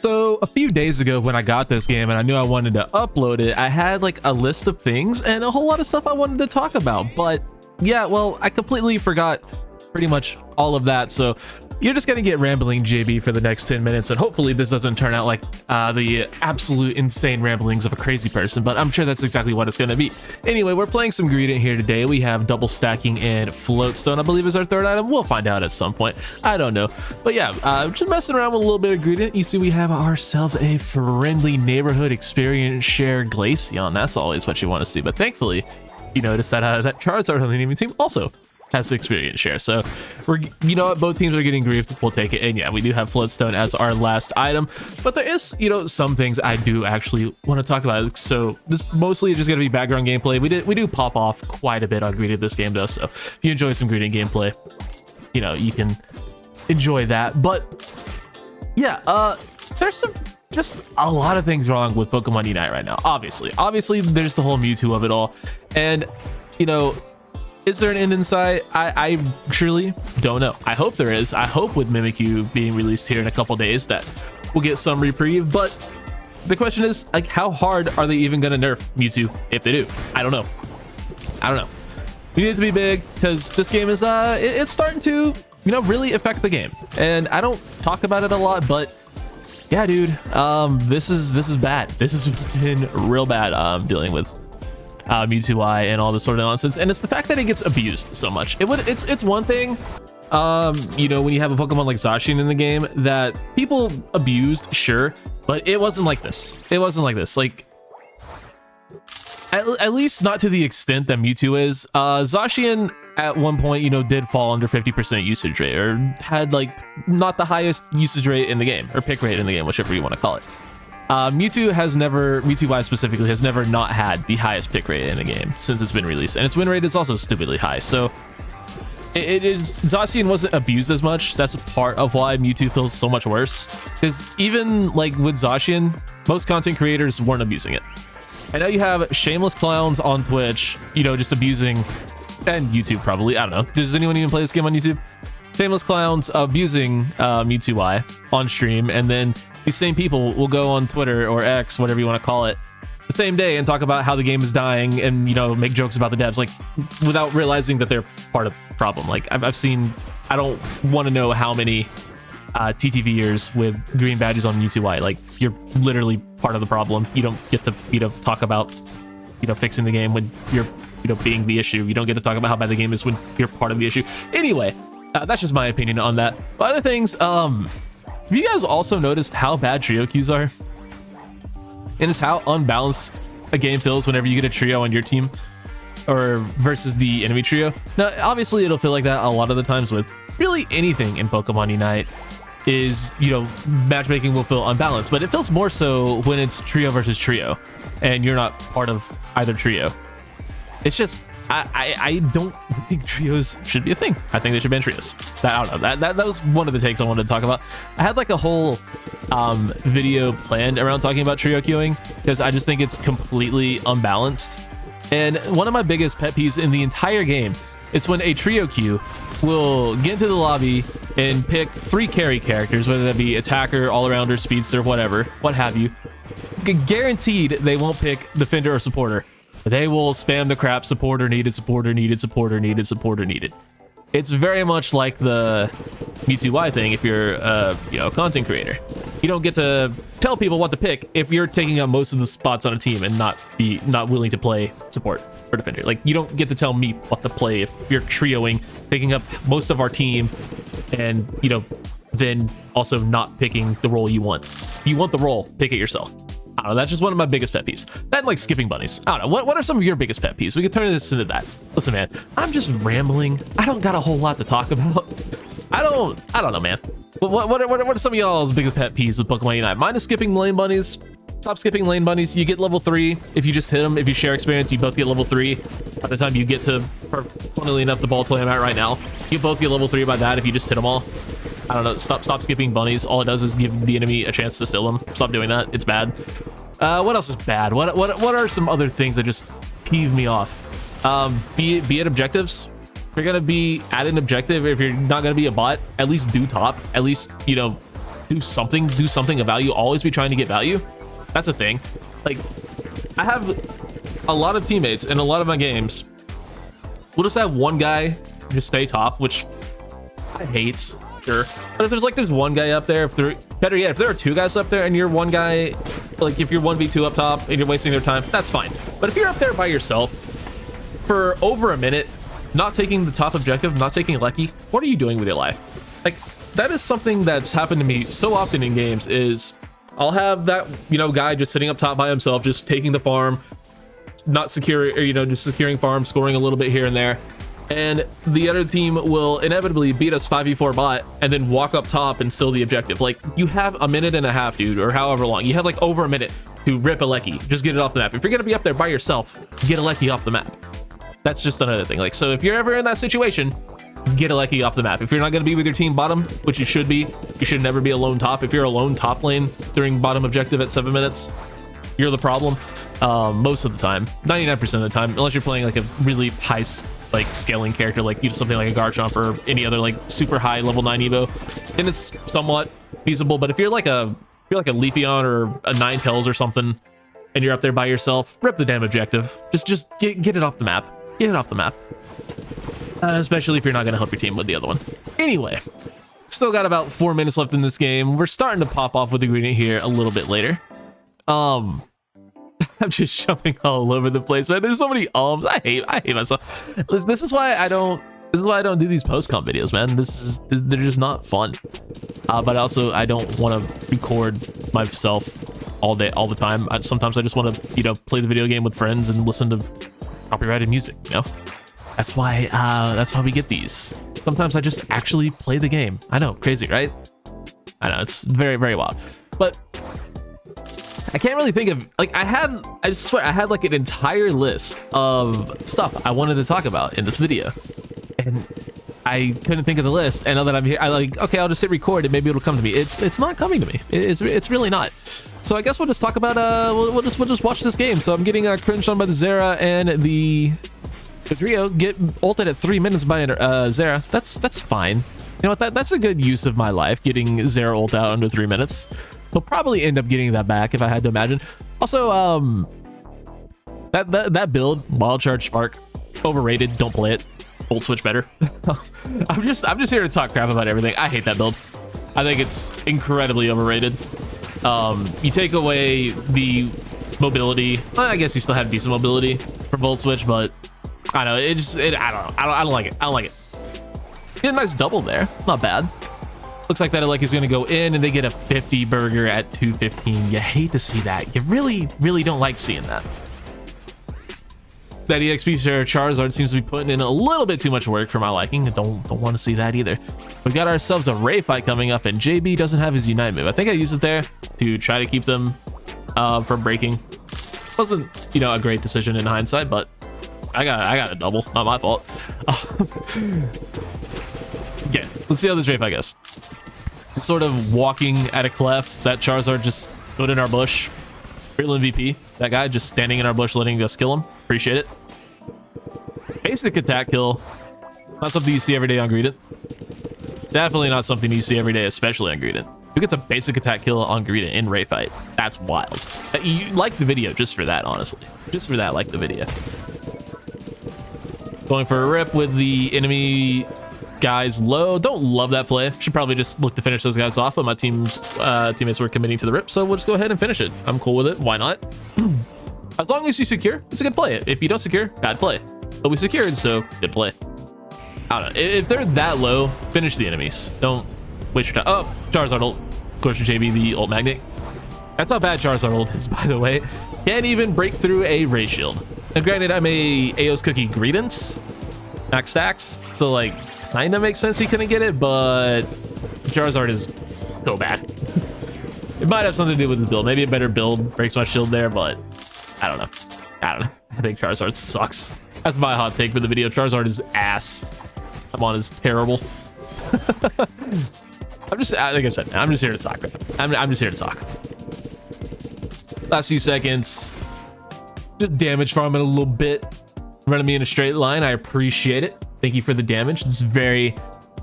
So a few days ago when I got this game and I knew I wanted to upload it, I had like a list of things and a whole lot of stuff I wanted to talk about. But yeah, well, I completely forgot pretty much all of that. So you're just gonna get rambling JB for the next 10 minutes, and hopefully this doesn't turn out like the absolute insane ramblings of a crazy person, but I'm sure that's exactly what it's gonna be. Anyway, we're playing some Greedent here today. We have double stacking and floatstone, I believe, is our third item. We'll find out at some point. I don't know. But yeah, just messing around with a little bit of Greedent. You see we have ourselves a friendly neighborhood experience share Glaceon. That's always what you want to see. But thankfully, you notice that that Charizard on the enemy team also has experience share, so we're, you know what, both teams are getting griefed. We'll take it. And yeah, we do have floatstone as our last item, but there is, you know, some things I do actually want to talk about. So this mostly is just gonna be background gameplay. We do pop off quite a bit on Greedent this game though, so if you enjoy some Greedent gameplay, you know, you can enjoy that. But yeah, there's just a lot of things wrong with Pokemon Unite right now. Obviously there's the whole Mewtwo of it all, and you know, is there an end in sight? I truly don't know. I hope there is. I hope with Mimikyu being released here in a couple days that we'll get some reprieve, but the question is, like, how hard are they even gonna nerf Mewtwo if they do? I don't know. We need it to be big because this game is it's starting to, you know, really affect the game, and I don't talk about it a lot, but yeah, dude, this is bad. This has been real bad, dealing with Mewtwo and all this sort of nonsense, and it's the fact that it gets abused so much. It's one thing, you know, when you have a Pokemon like Zacian in the game that people abused, sure, but it wasn't like this. Like, at least not to the extent that Mewtwo is. Zacian at one point, you know, did fall under 50% usage rate, or had like not the highest usage rate in the game, or pick rate in the game, whichever you want to call it. Mewtwo specifically has never not had the highest pick rate in the game since it's been released, and its win rate is also stupidly high. So Zacian wasn't abused as much. That's part of why Mewtwo feels so much worse, because even like with Zacian, most content creators weren't abusing it. And now you have shameless clowns on Twitch, you know, just abusing, and YouTube probably, I don't know. Does anyone even play this game on YouTube? Shameless clowns abusing Mewtwo on stream, and then these same people will go on Twitter or X, whatever you want to call it, the same day and talk about how the game is dying, and, you know, make jokes about the devs, like, without realizing that they're part of the problem. Like, I've seen, I don't want to know how many TTVers with green badges on Mewtwo. Like, you're literally part of the problem. You don't get to, you know, talk about, you know, fixing the game when you're, you know, being the issue. You don't get to talk about how bad the game is when you're part of the issue. Anyway, that's just my opinion on that. But other things, have you guys also noticed how bad trio queues are? And it's how unbalanced a game feels whenever you get a trio on your team or versus the enemy trio. Now, obviously it'll feel like that a lot of the times with really anything in Pokemon Unite is, you know, matchmaking will feel unbalanced, but it feels more so when it's trio versus trio and you're not part of either trio. It's just, I don't think trios should be a thing. I think they should ban trios. I don't know. That was one of the takes I wanted to talk about. I had like a whole video planned around talking about trio queuing because I just think it's completely unbalanced. And one of my biggest pet peeves in the entire game is when a trio queue will get into the lobby and pick 3 carry characters, whether that be attacker, all-arounder, speedster, whatever, what have you. Guaranteed they won't pick defender or supporter. They will spam the crap, supporter needed, supporter needed, supporter needed, supporter needed. It's very much like the Mewtwo thing if you're you know, a content creator. You don't get to tell people what to pick if you're taking up most of the spots on a team and not willing to play support or defender. Like, you don't get to tell me what to play if you're trioing, picking up most of our team, and, you know, then also not picking the role you want. If you want the role, pick it yourself. I don't know, that's just one of my biggest pet peeves. That and like skipping bunnies. I don't know, what are some of your biggest pet peeves? We could turn this into that. Listen, man, I'm just rambling. I don't got a whole lot to talk about. I don't know, man. What are some of y'all's biggest pet peeves with Pokemon Unite? Mine is skipping lane bunnies. Stop skipping lane bunnies. You get level 3 if you just hit them. If you share experience, you both get level 3. By the time you get to, funnily enough, the ball I'm at right now, you both get level 3 by that if you just hit them all. I don't know, stop skipping bunnies. All it does is give the enemy a chance to steal them. Stop doing that. It's bad. What else is bad? What are some other things that just peeve me off? Be it objectives. If you're gonna be at an objective, if you're not gonna be a bot, at least do top. At least, you know, do something of value, always be trying to get value. That's a thing. Like, I have a lot of teammates in a lot of my games. We'll just have one guy just stay top, which I hate, sure. But if there's one guy up there, if there, better yet, if there are two guys up there and you're one guy, like if you're 1v2 up top and you're wasting their time, that's fine. But if you're up there by yourself for over a minute, not taking the top objective, not taking Lucky, what are you doing with your life? Like, that is something that's happened to me so often in games. Is I'll have that, you know, guy just sitting up top by himself, just taking the farm, not secure, or, you know, just securing farm, scoring a little bit here and there, and the other team will inevitably beat us 5v4 bot and then walk up top and steal the objective. Like, you have a minute and a half, dude, or however long. You have like over a minute to rip a Lecky. Just get it off the map. If you're gonna be up there by yourself, get a Lecky off the map. That's just another thing. Like, so if you're ever in that situation, get a Lecky off the map. If you're not going to be with your team bottom, which you should be, you should never be a lone top. If you're a lone top lane during bottom objective at 7 minutes, you're the problem. Most of the time, 99% of the time, unless you're playing like a really high like scaling character, like, you know, something like a Garchomp or any other like super high level 9 Evo, then it's somewhat feasible. But if you're like a Leafeon or a Ninetales or something, and you're up there by yourself, rip the damn objective. Just get it off the map. Get it off the map. Especially if you're not going to help your team with the other one. Anyway, still got about 4 minutes left in this game. We're starting to pop off with the Greedent here a little bit later. I'm just jumping all over the place, man. There's so many ums. I hate myself. This is why I don't do these post-comp videos, man. They're just not fun. But also, I don't want to record myself all day, all the time. Sometimes I just want to, you know, play the video game with friends and listen to copyrighted music, you know? That's why we get these. Sometimes I just actually play the game. I know, crazy, right? I know, it's very, very wild. But I can't really think of, like, I swear I had like an entire list of stuff I wanted to talk about in this video, and I couldn't think of the list. And now that I'm here, I like, okay, I'll just hit record and maybe it'll come to me. It's not coming to me. It's really not. So I guess we'll just talk about we'll just watch this game. So I'm getting cringed on by the Zera, and the trio get ulted at 3 minutes by Zera. That's fine. You know what? That's a good use of my life, getting Zera ult out under 3 minutes. He'll probably end up getting that back if I had to imagine. Also, that build, Wild Charge Spark, overrated. Don't play it. Ult switch better. I'm just here to talk crap about everything. I hate that build. I think it's incredibly overrated. You take away the mobility. Well, I guess you still have decent mobility for Volt Switch, but I don't know. I don't know. I don't like it. I don't like it. Get a nice double there. Not bad. Looks like that like is going to go in, and they get a 50 burger at 215. You hate to see that. You really, really don't like seeing that. That EXP share Charizard seems to be putting in a little bit too much work for my liking. I don't want to see that either. We've got ourselves a Ray fight coming up, and JB doesn't have his Unite move. I think I used it there to try to keep them from breaking. Wasn't, you know, a great decision in hindsight, but I got a double. Not my fault. Yeah, let's see how this Ray fight goes. Sort of walking at a clef. That Charizard just stood in our bush. Real MVP. That guy just standing in our bush, letting us kill him. Appreciate it. Basic attack kill. Not something you see every day on Greedent. Definitely not something you see every day, especially on Greedent. Who gets a basic attack kill on Greedent in Ray fight? That's wild. You like the video just for that, honestly. Just for that, like the video. Going for a rip with the enemy guys low. Don't love that play. Should probably just look to finish those guys off, but my teammates were committing to the rip, so we'll just go ahead and finish it. I'm cool with it. Why not? As long as you secure, it's a good play. If you don't secure, bad play. But we secured, so good play. I don't know. If they're that low, finish the enemies. Don't waste your time. Oh, Charizard ult. Of course, JB the ult magnet. That's how bad Charizard ult is, by the way. Can't even break through a Ray shield. And granted, I'm a Ao's Cookie Greedent, max stacks, so like, kind of makes sense he couldn't get it, but Charizard is so bad. It might have something to do with the build. Maybe a better build breaks my shield there, but I don't know. I think Charizard sucks. That's my hot take for the video. Charizard is ass. Amon is terrible. I'm just, like I said, I'm just here to talk. I'm just here to talk. Last few seconds. Just damage farming a little bit. Running me in a straight line. I appreciate it. Thank you for the damage. It's very,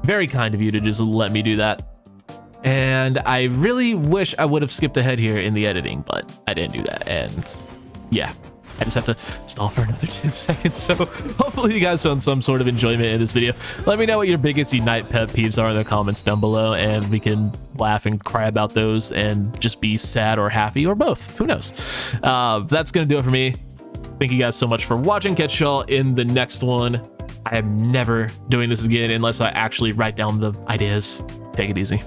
very kind of you to just let me do that. And I really wish I would have skipped ahead here in the editing, but I didn't do that. And yeah, I just have to stall for another 10 seconds. So hopefully you guys found some sort of enjoyment in this video. Let me know what your biggest Unite pet peeves are in the comments down below, and we can laugh and cry about those and just be sad or happy or both. Who knows? That's going to do it for me. Thank you guys so much for watching. Catch y'all in the next one. I am never doing this again unless I actually write down the ideas. Take it easy.